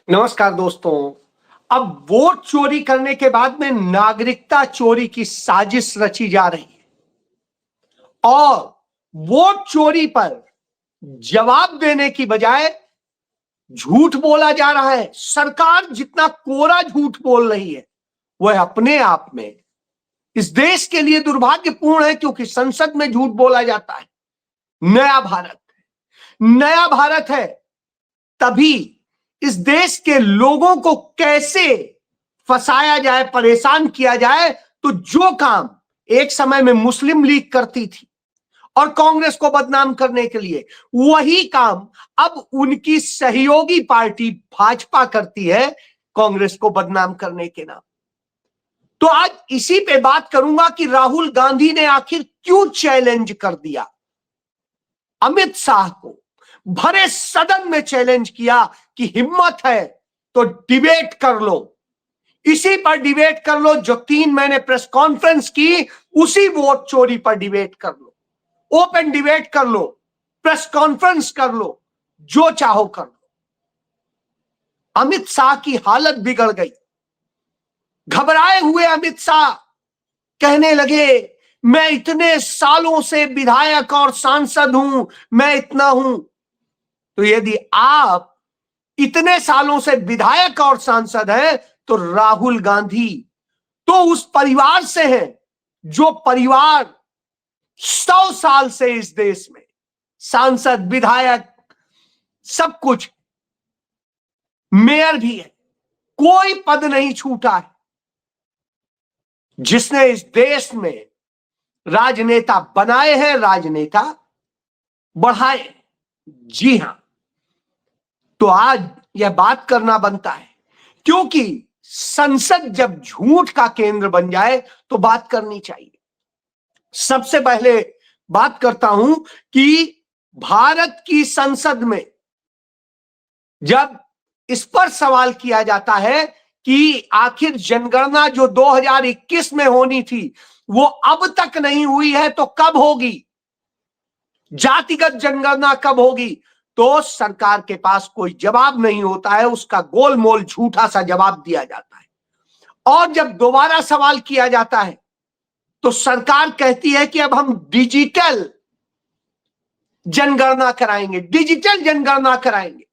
नमस्कार दोस्तों। अब वोट चोरी करने के बाद में नागरिकता चोरी की साजिश रची जा रही है और वोट चोरी पर जवाब देने की बजाय झूठ बोला जा रहा है। सरकार जितना कोरा झूठ बोल रही है वह अपने आप में इस देश के लिए दुर्भाग्यपूर्ण है, क्योंकि संसद में झूठ बोला जाता है। नया भारत है, तभी इस देश के लोगों को कैसे फंसाया जाए, परेशान किया जाए। तो जो काम एक समय में मुस्लिम लीग करती थी और कांग्रेस को बदनाम करने के लिए, वही काम अब उनकी सहयोगी पार्टी भाजपा करती है कांग्रेस को बदनाम करने के नाम। तो आज इसी पे बात करूंगा कि राहुल गांधी ने आखिर क्यों चैलेंज कर दिया अमित शाह को, भरे सदन में चैलेंज किया कि हिम्मत है तो डिबेट कर लो, इसी पर डिबेट कर लो। जो 3 महीने प्रेस कॉन्फ्रेंस की, उसी वोट चोरी पर डिबेट कर लो, ओपन डिबेट कर लो, प्रेस कॉन्फ्रेंस कर लो, जो चाहो कर लो। अमित शाह की हालत बिगड़ गई। घबराए हुए अमित शाह कहने लगे, मैं इतने सालों से विधायक और सांसद हूं, मैं इतना हूं। तो यदि आप इतने सालों से विधायक और सांसद हैं, तो राहुल गांधी तो उस परिवार से हैं जो परिवार 100 साल से इस देश में सांसद, विधायक, सब कुछ, मेयर भी है, कोई पद नहीं छूटा है। जिसने इस देश में राजनेता बनाए हैं, राजनेता बढ़ाए। जी हां, तो आज यह बात करना बनता है, क्योंकि संसद जब झूठ का केंद्र बन जाए तो बात करनी चाहिए। सबसे पहले बात करता हूं कि भारत की संसद में जब इस पर सवाल किया जाता है कि आखिर जनगणना जो 2021 में होनी थी वो अब तक नहीं हुई है, तो कब होगी, जातिगत जनगणना कब होगी, तो सरकार के पास कोई जवाब नहीं होता है। उसका गोलमोल झूठा सा जवाब दिया जाता है। और जब दोबारा सवाल किया जाता है तो सरकार कहती है कि अब हम डिजिटल जनगणना कराएंगे, डिजिटल जनगणना कराएंगे।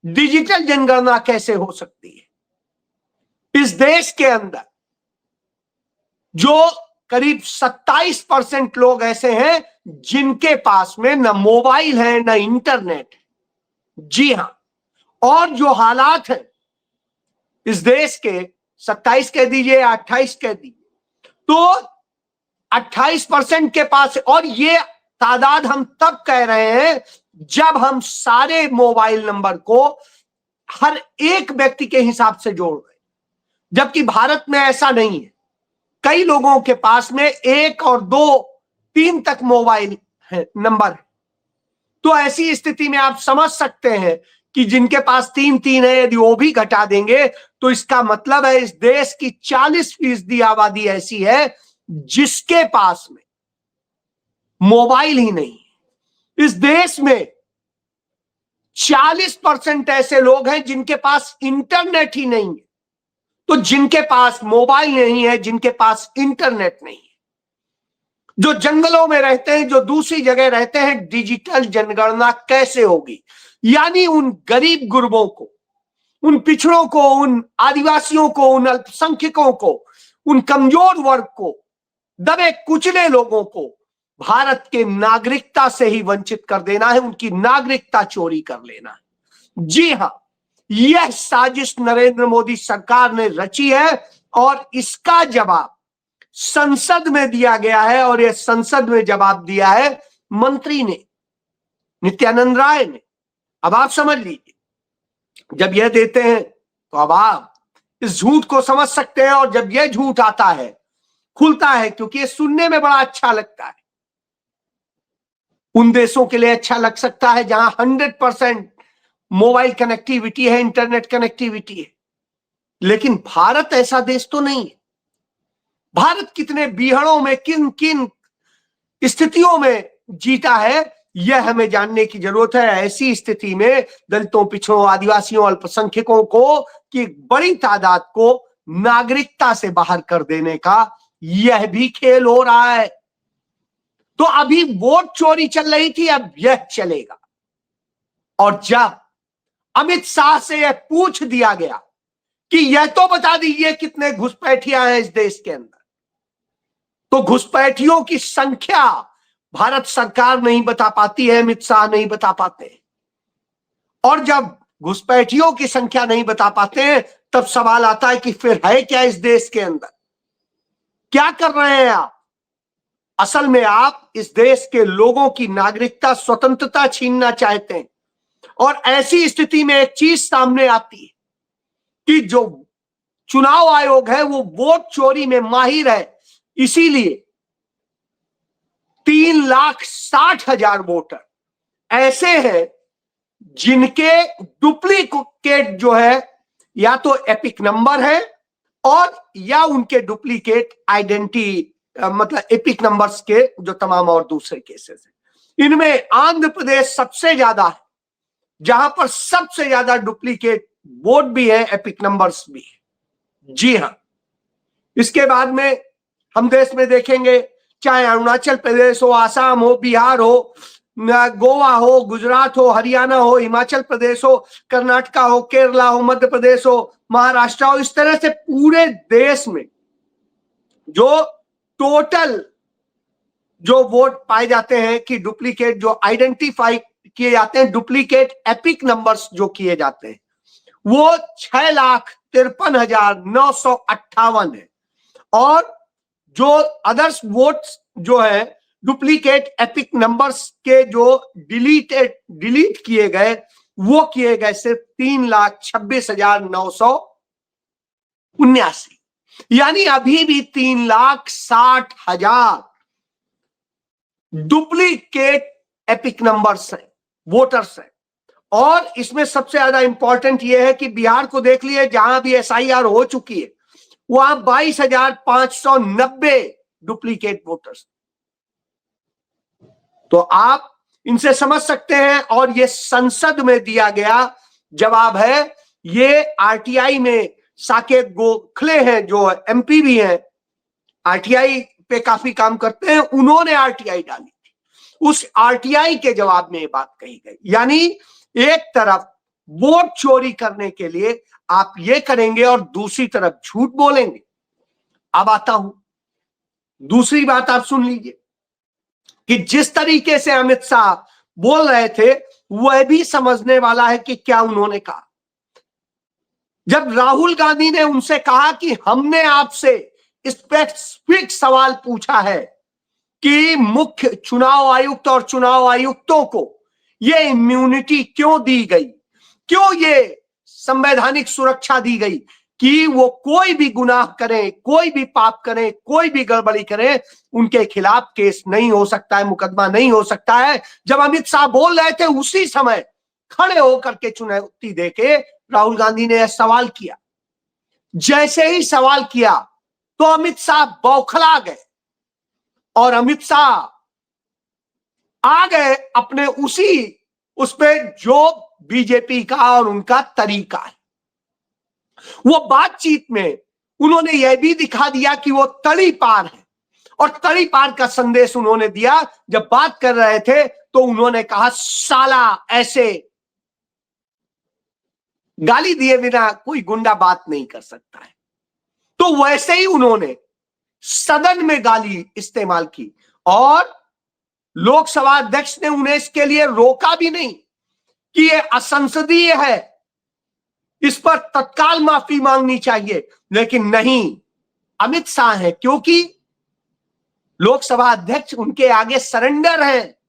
डिजिटल जनगणना कैसे हो सकती है? इस देश के अंदर जो करीब 27% लोग ऐसे हैं जिनके पास में न मोबाइल है न इंटरनेट है। जी हां, और जो हालात है इस देश के, 27 कह दीजिए, 28 कह दीजिए, तो 28% के पास। और ये तादाद हम तब कह रहे हैं जब हम सारे मोबाइल नंबर को हर एक व्यक्ति के हिसाब से जोड़ रहे हैं, जबकि भारत में ऐसा नहीं है। कई लोगों के पास में 1 और 2, 3 तक मोबाइल है, नंबर है। तो ऐसी स्थिति में आप समझ सकते हैं कि जिनके पास 3 है, यदि वो भी घटा देंगे तो इसका मतलब है इस देश की 40% आबादी ऐसी है जिसके पास में मोबाइल ही नहीं है। इस देश में 40% ऐसे लोग हैं जिनके पास इंटरनेट ही नहीं है। तो जिनके पास मोबाइल नहीं है, जिनके पास इंटरनेट नहीं है, जो जंगलों में रहते हैं, जो दूसरी जगह रहते हैं, डिजिटल जनगणना कैसे होगी? यानी उन गरीब गुरबों को, उन पिछड़ों को, उन आदिवासियों को, उन अल्पसंख्यकों को, उन कमजोर वर्ग को, दबे कुचले लोगों को भारत के नागरिकता से ही वंचित कर देना है, उनकी नागरिकता चोरी कर लेना है। जी हां, यह साजिश नरेंद्र मोदी सरकार ने रची है और इसका जवाब संसद में दिया गया है। और यह संसद में जवाब दिया है मंत्री ने, नित्यानंद राय ने। अब आप समझ लीजिए, जब यह देते हैं तो अब आप इस झूठ को समझ सकते हैं। और जब यह झूठ आता है, खुलता है, क्योंकि ये सुनने में बड़ा अच्छा लगता है। उन देशों के लिए अच्छा लग सकता है जहां 100% मोबाइल कनेक्टिविटी है, इंटरनेट कनेक्टिविटी है, लेकिन भारत ऐसा देश तो नहीं है। भारत कितने बीहड़ों में, किन किन स्थितियों में जीता है यह हमें जानने की जरूरत है। ऐसी स्थिति में दलितों, पिछड़ों, आदिवासियों, अल्पसंख्यकों को की बड़ी तादाद को नागरिकता से बाहर कर देने का यह भी खेल हो रहा है। तो अभी वोट चोरी चल रही थी, अब यह चलेगा। और जब अमित शाह से यह पूछ दिया गया कि यह तो बता दीजिए कितने घुसपैठिया हैं इस देश के अंदर, तो घुसपैठियों की संख्या भारत सरकार नहीं बता पाती है, अमित शाह नहीं बता पाते। और जब घुसपैठियों की संख्या नहीं बता पाते हैं, तब सवाल आता है कि फिर है क्या इस देश के अंदर, क्या कर रहे हैं आप? असल में आप इस देश के लोगों की नागरिकता, स्वतंत्रता छीनना चाहते हैं। और ऐसी स्थिति में एक चीज सामने आती है कि जो चुनाव आयोग है वो वोट चोरी में माहिर है, इसीलिए 3,60,000 वोटर ऐसे हैं जिनके डुप्लीकेट जो है या तो एपिक नंबर है और या उनके डुप्लीकेट आइडेंटिटी, मतलब एपिक नंबर्स के जो तमाम और दूसरे केसेस हैं। इनमें आंध्र प्रदेश सबसे ज्यादा है, जहां पर सबसे ज्यादा डुप्लीकेट वोट भी है, एपिक नंबर्स भी है। जी हां, इसके बाद में हम देश में देखेंगे, चाहे अरुणाचल प्रदेश हो, आसाम हो, बिहार हो, गोवा हो, गुजरात हो, हरियाणा हो, हिमाचल प्रदेश हो, कर्नाटका हो, केरला हो, मध्य प्रदेश हो, महाराष्ट्र हो, इस तरह से पूरे देश में जो टोटल जो वोट पाए जाते हैं कि डुप्लीकेट जो आइडेंटिफाई किए जाते हैं, डुप्लीकेट एपिक नंबर्स जो किए जाते हैं, वो 6,53,958 है। और जो अदर्स वोट्स जो है डुप्लीकेट एपिक नंबर्स के जो डिलीट किए गए, वो किए गए सिर्फ 3,26,979। यानी अभी भी 3,60,000 डुप्लीकेट एपिक नंबर्स हैं, वोटर्स हैं। और इसमें सबसे ज्यादा इंपॉर्टेंट यह है कि बिहार को देख लिए, जहां भी SIR हो चुकी है, वहां 22,590 डुप्लीकेट वोटर्स। तो आप इनसे समझ सकते हैं। और ये संसद में दिया गया जवाब है। ये RTI में साकेत गोखले हैं जो MP भी हैं, RTI पे काफी काम करते हैं, उन्होंने RTI डाली थी। उस RTI के जवाब में ये बात कही गई। यानी एक तरफ वोट चोरी करने के लिए आप ये करेंगे और दूसरी तरफ झूठ बोलेंगे। अब आता हूं, दूसरी बात आप सुन लीजिए कि जिस तरीके से अमित शाह बोल रहे थे, वह भी समझने वाला है कि क्या उन्होंने कहा। जब राहुल गांधी ने उनसे कहा कि हमने आपसे स्पेसिफिक सवाल पूछा है कि मुख्य चुनाव आयुक्त और चुनाव आयुक्तों को यह इम्यूनिटी क्यों दी गई, क्यों ये संवैधानिक सुरक्षा दी गई कि वो कोई भी गुनाह करें, कोई भी पाप करें, कोई भी गड़बड़ी करें, उनके खिलाफ केस नहीं हो सकता है, मुकदमा नहीं हो सकता है। जब अमित शाह बोल रहे थे, उसी समय खड़े होकर के चुनौती देके राहुल गांधी ने यह सवाल किया। जैसे ही सवाल किया तो अमित शाह बौखला गए और अमित शाह आ गए अपने उस पे जो बीजेपी का और उनका तरीका है। वो बातचीत में उन्होंने यह भी दिखा दिया कि वो तड़ी पार है, और तड़ी पार का संदेश उन्होंने दिया। जब बात कर रहे थे तो उन्होंने कहा साला, ऐसे गाली दिए बिना कोई गुंडा बात नहीं कर सकता है। तो वैसे ही उन्होंने सदन में गाली इस्तेमाल की और लोकसभा अध्यक्ष ने उन्हें इसके लिए रोका भी नहीं कि यह असंसदीय है, इस पर तत्काल माफी मांगनी चाहिए। लेकिन नहीं, अमित शाह है, क्योंकि लोकसभा अध्यक्ष उनके आगे सरेंडर है।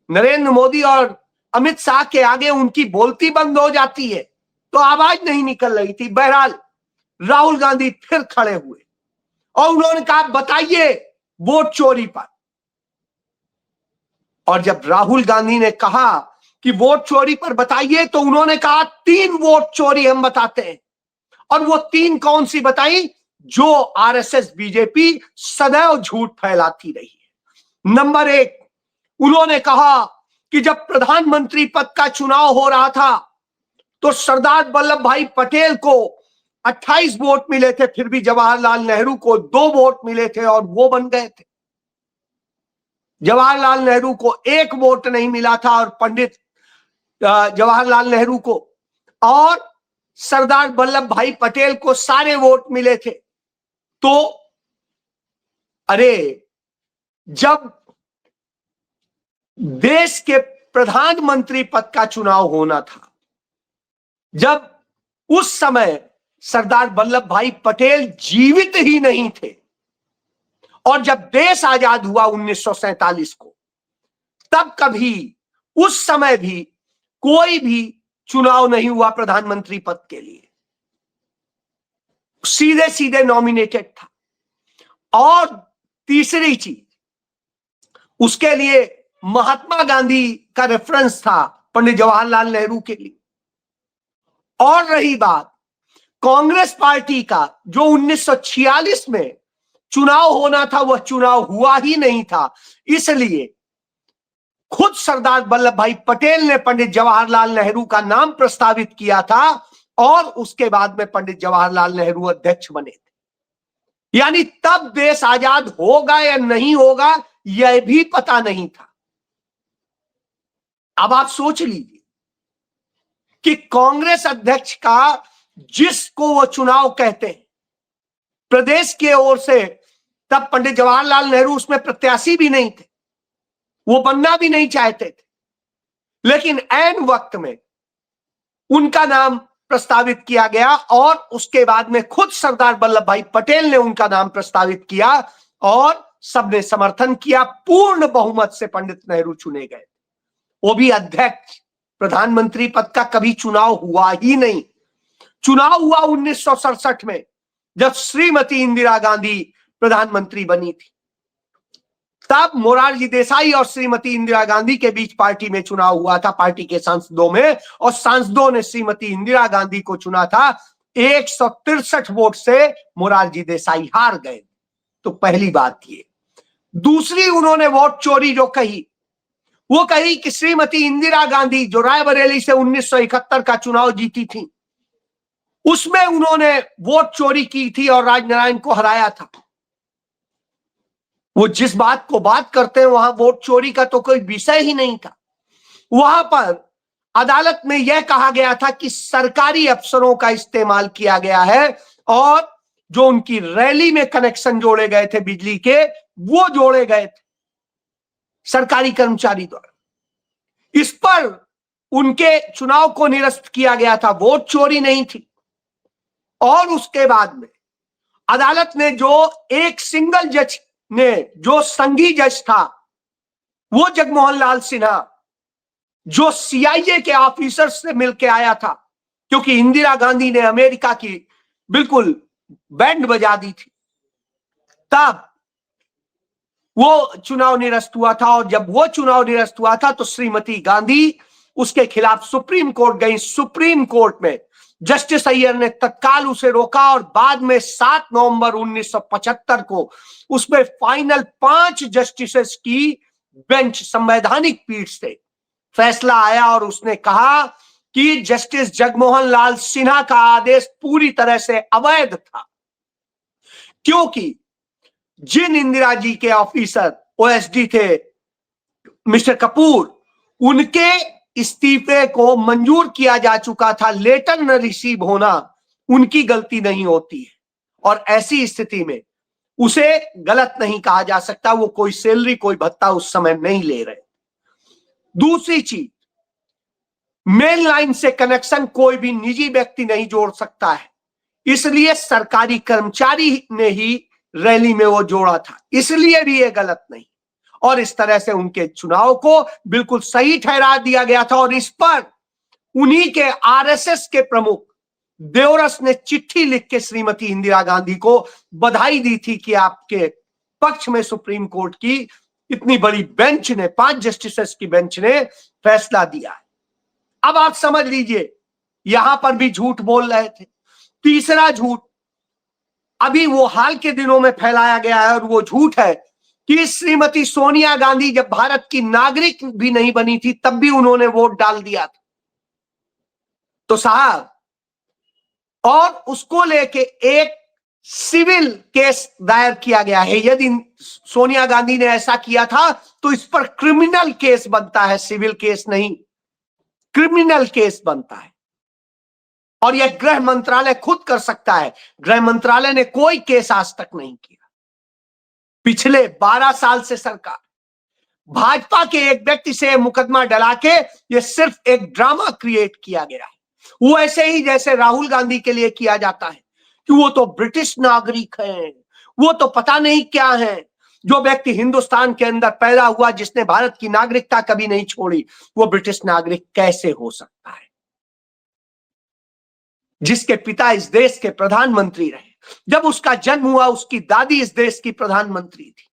नरेंद्र मोदी और अमित शाह के आगे उनकी बोलती बंद हो जाती है, तो आवाज नहीं निकल रही थी। बहरहाल राहुल गांधी फिर खड़े हुए और उन्होंने कहा बताइए वोट चोरी पर। और जब राहुल गांधी ने कहा कि वोट चोरी पर बताइए, तो उन्होंने कहा 3 वोट चोरी हम बताते हैं। और वो 3 कौन सी बताई जो RSS बीजेपी सदैव झूठ फैलाती रही है। नंबर 1, उन्होंने कहा कि जब प्रधानमंत्री पद का चुनाव हो रहा था तो सरदार वल्लभ भाई पटेल को 28 वोट मिले थे, फिर भी जवाहरलाल नेहरू को 2 वोट मिले थे और वो बन गए थे। जवाहरलाल नेहरू को 1 वोट नहीं मिला था और पंडित जवाहरलाल नेहरू को और सरदार वल्लभ भाई पटेल को सारे वोट मिले थे। तो अरे, जब देश के प्रधानमंत्री पद का चुनाव होना था, जब उस समय सरदार वल्लभ भाई पटेल जीवित ही नहीं थे और जब देश आजाद हुआ 1947 को, तब कभी उस समय भी कोई भी चुनाव नहीं हुआ प्रधानमंत्री पद के लिए, सीधे सीधे नॉमिनेटेड था। और तीसरी चीज, उसके लिए महात्मा गांधी का रेफरेंस था पंडित जवाहरलाल नेहरू के लिए। और रही बात कांग्रेस पार्टी का, जो 1946 में चुनाव होना था वह चुनाव हुआ ही नहीं था, इसलिए खुद सरदार वल्लभ भाई पटेल ने पंडित जवाहरलाल नेहरू का नाम प्रस्तावित किया था और उसके बाद में पंडित जवाहरलाल नेहरू अध्यक्ष बने थे। यानी तब देश आजाद होगा या नहीं होगा यह भी पता नहीं था। अब आप सोच लीजिए कि कांग्रेस अध्यक्ष का, जिसको वो चुनाव कहते हैं, प्रदेश की ओर से तब पंडित जवाहरलाल नेहरू उसमें प्रत्याशी भी नहीं थे, वो बनना भी नहीं चाहते थे, लेकिन ऐन वक्त में उनका नाम प्रस्तावित किया गया और उसके बाद में खुद सरदार वल्लभ भाई पटेल ने उनका नाम प्रस्तावित किया और सबने समर्थन किया। पूर्ण बहुमत से पंडित नेहरू चुने गए, वो भी अध्यक्ष। प्रधानमंत्री पद का कभी चुनाव हुआ ही नहीं। चुनाव हुआ 1967 में, जब श्रीमती इंदिरा गांधी प्रधानमंत्री बनी थी। तब मोरारजी देसाई और श्रीमती इंदिरा गांधी के बीच पार्टी में चुनाव हुआ था, पार्टी के सांसदों में, और सांसदों ने श्रीमती इंदिरा गांधी को चुना था। 163 वोट से मोरारजी देसाई हार गए। तो पहली बात ये। दूसरी, उन्होंने वोट चोरी जो कही, वो कही कि श्रीमती इंदिरा गांधी जो रायबरेली से 1971 का चुनाव जीती थी, उसमें उन्होंने वोट चोरी की थी और राजनारायण को हराया था। वो जिस बात को बात करते हैं वहां वोट चोरी का तो कोई विषय ही नहीं था। वहां पर अदालत में यह कहा गया था कि सरकारी अफसरों का इस्तेमाल किया गया है और जो उनकी रैली में कनेक्शन जोड़े गए थे बिजली के, वो जोड़े गए थे सरकारी कर्मचारी द्वारा। इस पर उनके चुनाव को निरस्त किया गया था, वोट चोरी नहीं थी। और उसके बाद में अदालत ने जो एक सिंगल जज ने, जो संघी जज था, वो जगमोहन लाल सिन्हा, जो सीआईए के ऑफिसर्स से मिलकर आया था, क्योंकि इंदिरा गांधी ने अमेरिका की बिल्कुल बैंड बजा दी थी, तब वो चुनाव निरस्त हुआ था। और जब वो चुनाव निरस्त हुआ था तो श्रीमती गांधी उसके खिलाफ सुप्रीम कोर्ट गई। सुप्रीम कोर्ट में जस्टिस अय्यर ने तत्काल उसे रोका और बाद में 7 नवंबर 1975 को उसमें फाइनल 5 जस्टिसेस की बेंच, संवैधानिक पीठ से फैसला आया और उसने कहा कि जस्टिस जगमोहन लाल सिन्हा का आदेश पूरी तरह से अवैध था, क्योंकि जिन इंदिरा जी के ऑफिसर ओएसडी थे मिस्टर कपूर, उनके इस्तीफे को मंजूर किया जा चुका था। लेटर न रिसीव होना उनकी गलती नहीं होती है और ऐसी स्थिति में उसे गलत नहीं कहा जा सकता। वो कोई सैलरी, कोई भत्ता उस समय नहीं ले रहे। दूसरी चीज, मेन लाइन से कनेक्शन कोई भी निजी व्यक्ति नहीं जोड़ सकता है, इसलिए सरकारी कर्मचारी ने ही रैली में वो जोड़ा था, इसलिए भी ये गलत नहीं। और इस तरह से उनके चुनाव को बिल्कुल सही ठहरा दिया गया था। और इस पर उन्हीं के आरएसएस के प्रमुख देवरस ने चिट्ठी लिख के श्रीमती इंदिरा गांधी को बधाई दी थी कि आपके पक्ष में सुप्रीम कोर्ट की इतनी बड़ी बेंच ने, 5 जस्टिसेस की बेंच ने फैसला दिया है। अब आप समझ लीजिए, यहां पर भी झूठ बोल रहे थे। तीसरा झूठ अभी वो हाल के दिनों में फैलाया गया है और वो झूठ है कि श्रीमती सोनिया गांधी जब भारत की नागरिक भी नहीं बनी थी तब भी उन्होंने वोट डाल दिया था। तो साहब, और उसको लेके एक सिविल केस दायर किया गया है। यदि सोनिया गांधी ने ऐसा किया था तो इस पर क्रिमिनल केस बनता है, सिविल केस नहीं, क्रिमिनल केस बनता है। और यह गृह मंत्रालय खुद कर सकता है। गृह मंत्रालय ने कोई केस आज तक नहीं किया। पिछले 12 साल से सरकार, भाजपा के एक व्यक्ति से मुकदमा डला के यह सिर्फ एक ड्रामा क्रिएट किया गया है। वो ऐसे ही जैसे राहुल गांधी के लिए किया जाता है कि वो तो ब्रिटिश नागरिक हैं, वो तो पता नहीं क्या है। जो व्यक्ति हिंदुस्तान के अंदर पैदा हुआ, जिसने भारत की नागरिकता कभी नहीं छोड़ी, वो ब्रिटिश नागरिक कैसे हो सकता है? जिसके पिता इस देश के प्रधानमंत्री रहे, जब उसका जन्म हुआ उसकी दादी इस देश की प्रधानमंत्री थी।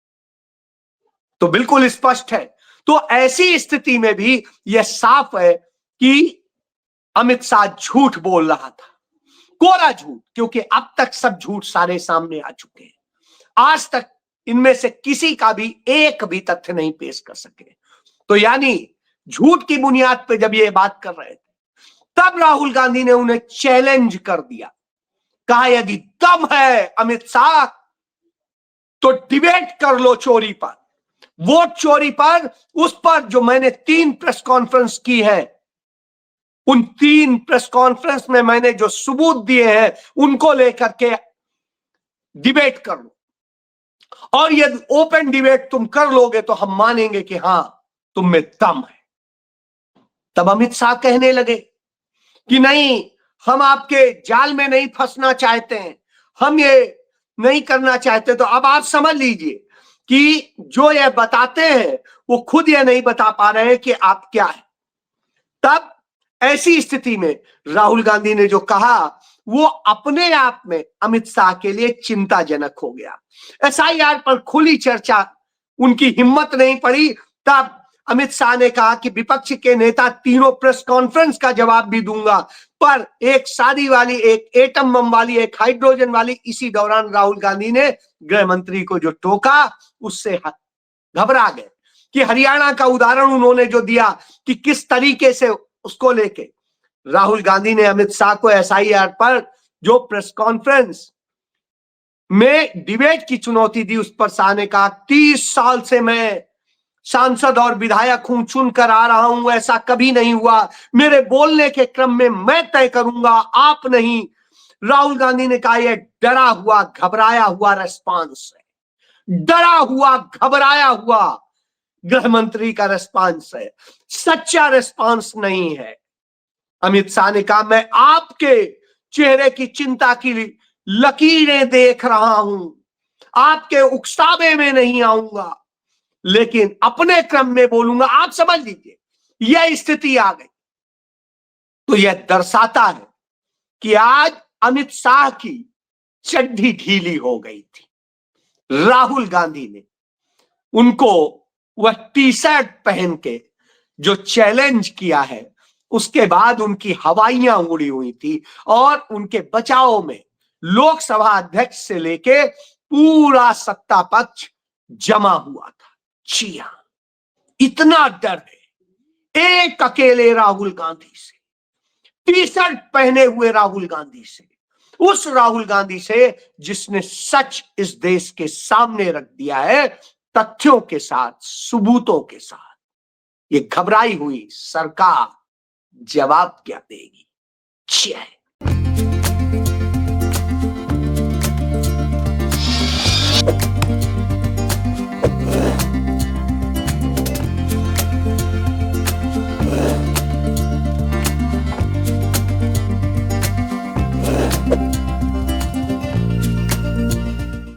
तो बिल्कुल स्पष्ट है। तो ऐसी स्थिति में भी यह साफ है कि अमित शाह झूठ बोल रहा था, कोरा झूठ, क्योंकि अब तक सब झूठ सारे सामने आ चुके हैं। आज तक इनमें से किसी का भी एक भी तथ्य नहीं पेश कर सके। तो यानी झूठ की बुनियाद पर जब ये बात कर रहे थे, तब राहुल गांधी ने उन्हें चैलेंज कर दिया। कहा यदि दम है अमित शाह तो डिबेट कर लो चोरी पर, वोट चोरी पर। उस पर जो मैंने 3 प्रेस कॉन्फ्रेंस की है, उन 3 प्रेस कॉन्फ्रेंस में मैंने जो सबूत दिए हैं उनको लेकर के डिबेट कर लो। और यदि ओपन डिबेट तुम कर लोगे तो हम मानेंगे कि हां तुम में दम है। तब अमित शाह कहने लगे कि नहीं, हम आपके जाल में नहीं फंसना चाहते हैं, हम ये नहीं करना चाहते। तो अब आप समझ लीजिए कि जो ये बताते हैं वो खुद ये नहीं बता पा रहे हैं कि आप क्या है। तब ऐसी स्थिति में राहुल गांधी ने जो कहा वो अपने आप में अमित शाह के लिए चिंताजनक हो गया। एसआईआर पर खुली चर्चा उनकी हिम्मत नहीं पड़ी। तब अमित शाह ने कहा कि विपक्ष के नेता तीनों प्रेस कॉन्फ्रेंस का जवाब भी दूंगा, पर एक शादी वाली, एक एटम बम वाली, एक हाइड्रोजन वाली। इसी दौरान राहुल गांधी ने गृह मंत्री को जो टोका उससे घबरा गए। कि हरियाणा का उदाहरण उन्होंने जो दिया कि किस तरीके से उसको लेके राहुल गांधी ने अमित शाह को एसआईआर पर जो प्रेस कॉन्फ्रेंस में डिबेट की चुनौती दी, उस पर शाह ने कहा 30 साल से मैं सांसद और विधायक हूं, चुनकर आ रहा हूं, ऐसा कभी नहीं हुआ। मेरे बोलने के क्रम में मैं तय करूंगा, आप नहीं। राहुल गांधी ने कहा यह डरा हुआ घबराया हुआ रेस्पॉन्स है, डरा हुआ घबराया हुआ गृह मंत्री का रेस्पॉन्स है, सच्चा रेस्पॉन्स नहीं है। अमित शाह ने कहा मैं आपके चेहरे की चिंता की लकीरें देख रहा हूं, आपके उकसावे में नहीं आऊंगा, लेकिन अपने क्रम में बोलूंगा। आप समझ लीजिए यह स्थिति आ गई। तो यह दर्शाता है कि आज अमित शाह की चड्डी ढीली हो गई थी। राहुल गांधी ने उनको वह टी शर्ट पहन के जो चैलेंज किया है, उसके बाद उनकी हवाइयां उड़ी हुई थी और उनके बचाव में लोकसभा अध्यक्ष से लेके पूरा सत्ता पक्ष जमा हुआ था। जी हां, इतना डर है एक अकेले राहुल गांधी से, टी शर्ट पहने हुए राहुल गांधी से, उस राहुल गांधी से जिसने सच इस देश के सामने रख दिया है, तथ्यों के साथ, सबूतों के साथ। ये घबराई हुई सरकार जवाब क्या देगी? जय